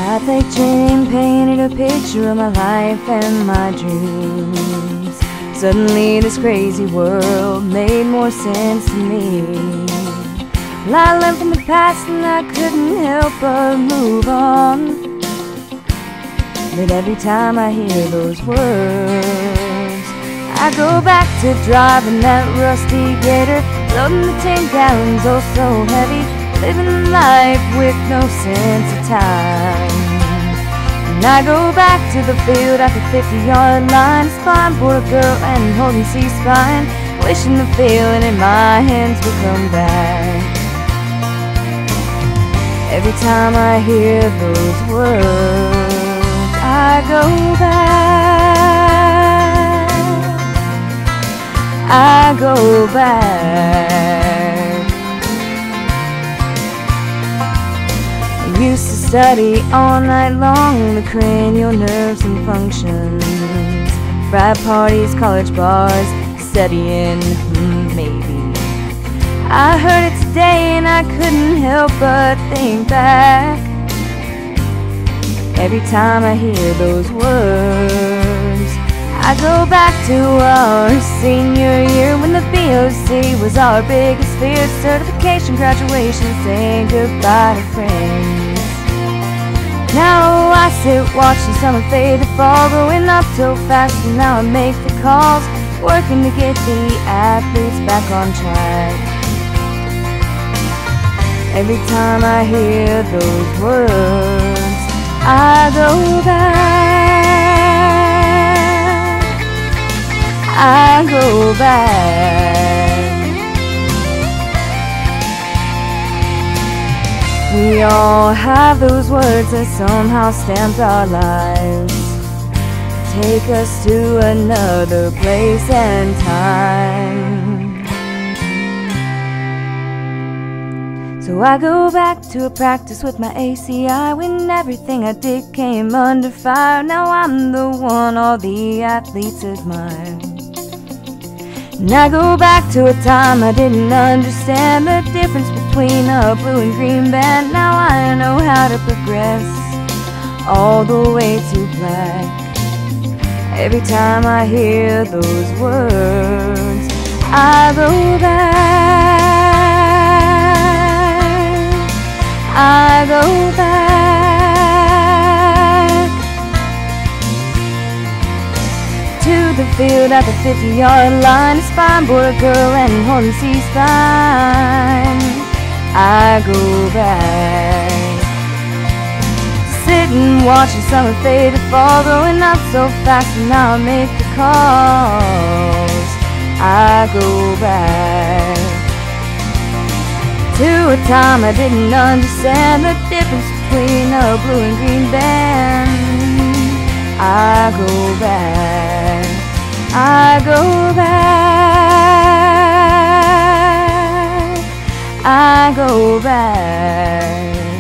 Athletic training painted a picture of my life and my dreams. Suddenly this crazy world made more sense to me. Well, I learned from the past and I couldn't help but move on. But every time I hear those words, I go back to driving that rusty gator, loading the 10 gallons oh so heavy, living life with no sense of time. And I go back to the field at the 50-yard line, spine board a girl and holding C-spine, wishing the feeling in my hands would come back. Every time I hear those words, I go back. I go back. I used to study all night long the cranial nerves and functions. Frat parties, college bars, studying, maybe. I heard it today and I couldn't help but think back. Every time I hear those words, I go back to our senior year when the VOC was our biggest fear. Certification, graduation, saying goodbye to friends. Now I sit watching summer fade to fall, growing up so fast and now I make the calls, working to get the athletes back on track. Every time I hear those words, I go back. I go back. We all have those words that somehow stamped our lives, take us to another place and time. So I go back to a practice with my ACI when everything I did came under fire. Now I'm the one all the athletes admire. And I go back to a time I didn't understand the difference between a blue and green band. Now I know how to progress all the way to black. Every time I hear those words, I go back. I go back to the field at the 50-yard line, spine board a girl and holding C-spine. I go back, sitting watching summer fade to fall, growing up so fast and now I make the calls. I go back to a time I didn't understand the difference between a blue and green band. I go back. I go back. I go back.